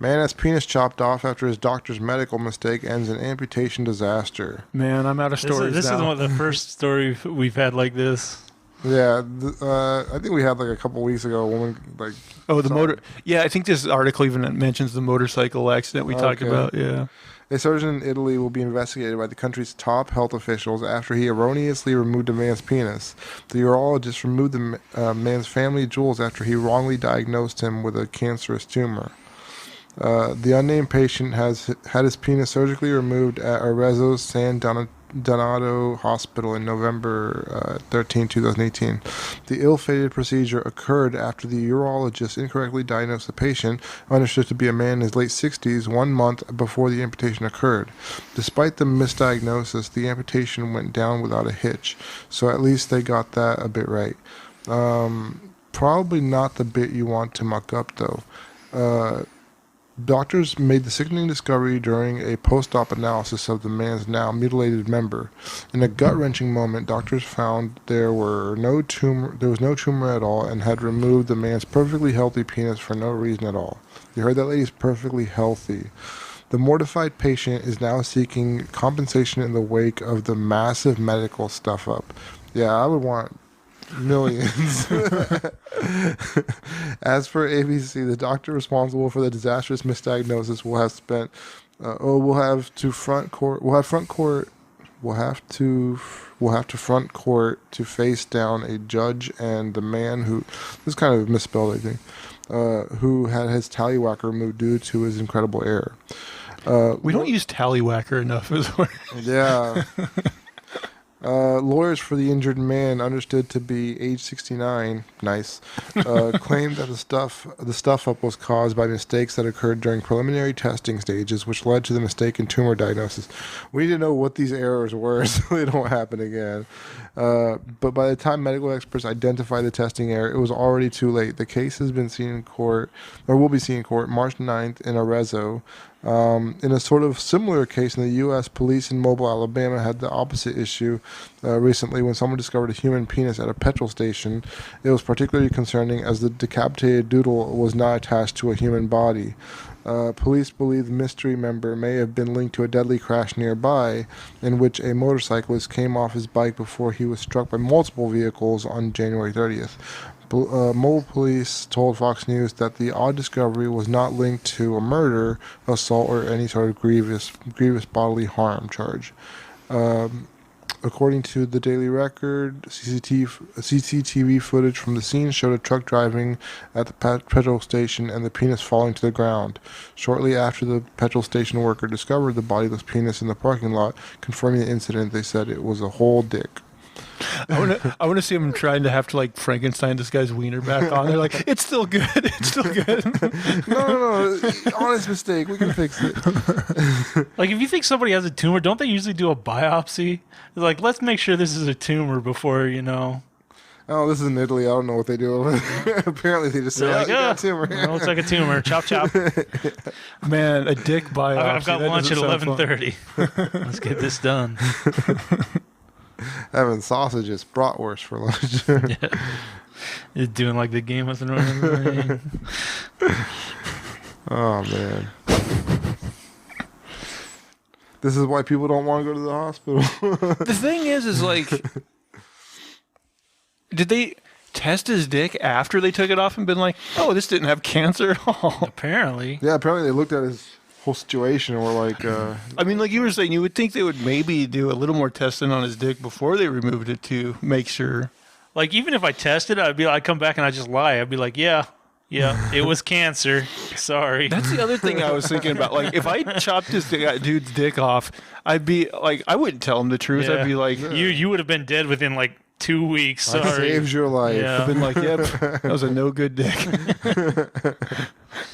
Man has penis chopped off after his doctor's medical mistake ends in amputation disaster. Man, I'm out of stories This is now. one of the first story we've had like this. Yeah, I think we had like a couple weeks ago a woman like. Oh, the saw- motor. Yeah, I think this article even mentions the motorcycle accident we talked Okay. about. Yeah. A surgeon in Italy will be investigated by the country's top health officials after he erroneously removed a man's penis. The urologist removed the man's family jewels after he wrongly diagnosed him with a cancerous tumor. The unnamed patient has had his penis surgically removed at Arezzo San Donato Hospital in November 13, 2018. The ill-fated procedure occurred after the urologist incorrectly diagnosed the patient, understood to be a man in his late 60s, 1 month before the amputation occurred. Despite the misdiagnosis, the amputation went down without a hitch, so at least they got that a bit right. Probably not the bit you want to muck up, though. Doctors made the sickening discovery during a post-op analysis of the man's now mutilated member. In a gut-wrenching moment, doctors found there was no tumor at all and had removed the man's perfectly healthy penis for no reason at all. You heard that, ladies? Perfectly healthy. The mortified patient is now seeking compensation in the wake of the massive medical stuff-up. Yeah, I would want millions. As per ABC, the doctor responsible for the disastrous misdiagnosis will have spent. We'll have to front court to face down a judge and the man who, this is kind of misspelled, I think, who had his tallywhacker removed due to his incredible error. We don't use tallywhacker enough as well. Yeah. Lawyers for the injured man, understood to be age 69, nice, claimed that the stuff-up was caused by mistakes that occurred during preliminary testing stages, which led to the mistaken tumor diagnosis. We need to know what these errors were so they don't happen again. But by the time medical experts identified the testing error, it was already too late. The case has been seen in court, or will be seen in court, March 9th in Arezzo. In a sort of similar case in the U.S., police in Mobile, Alabama had the opposite issue recently when someone discovered a human penis at a petrol station. It was particularly concerning as the decapitated doodle was not attached to a human body. Police believe the mystery member may have been linked to a deadly crash nearby in which a motorcyclist came off his bike before he was struck by multiple vehicles on January 30th. Mobile police told Fox News that the odd discovery was not linked to a murder, assault, or any sort of grievous bodily harm charge. According to the Daily Record, CCTV footage from the scene showed a truck driving at the petrol station and the penis falling to the ground. Shortly after the petrol station worker discovered the bodiless penis in the parking lot, confirming the incident, they said it was a whole dick. I want to see him trying to have to like Frankenstein this guy's wiener back on. They're like, it's still good. It's still good. No. Honest mistake. We can fix it. Like, if you think somebody has a tumor, don't they usually do a biopsy? They're like, let's make sure this is a tumor before, Oh, this is in Italy. I don't know what they do. Apparently, they just say, They're like, you got a tumor. well, looks like a tumor. Chop, chop. Man, a dick biopsy. I've got that lunch at doesn't sound fun. 11:30. Let's get this done. Having sausages, bratwurst for lunch. You're doing like the Game of Thrones. Oh, man. This is why people don't want to go to the hospital. The thing is like, did they test his dick after they took it off and been like, oh, this didn't have cancer at all? Apparently. Yeah, apparently they looked at his whole situation and were like, I mean, like you were saying, you would think they would maybe do a little more testing on his dick before they removed it to make sure. Like, even if I tested, I'd come back and I'd just lie. I'd be like, yeah, it was cancer. Sorry. That's the other thing I was thinking about. Like, if I chopped this dude's dick off, I'd be like, I wouldn't tell him the truth. Yeah. I'd be like, you would have been dead within like 2 weeks. I Sorry. saved your life. Yeah. I've been like, yep, that was a no good dick.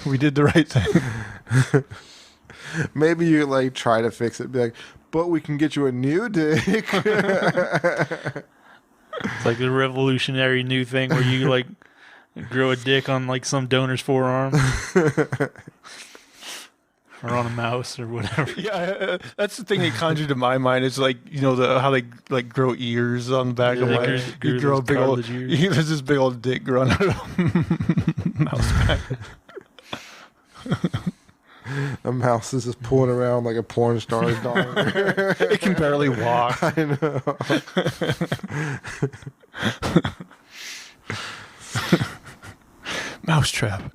We did the right thing. Maybe you like try to fix it. Be like, but we can get you a new dick. It's like the revolutionary new thing where you like grow a dick on like some donor's forearm. Or on a mouse or whatever. Yeah, that's the thing that conjured to my mind. Is like, how they like grow ears on the back of they my. grew You grow a those big old. cartilage ears. There's this big old dick growing out of a mouse back. A mouse is just pulling around like a porn star's dog. It can barely walk. I know. Mousetrap.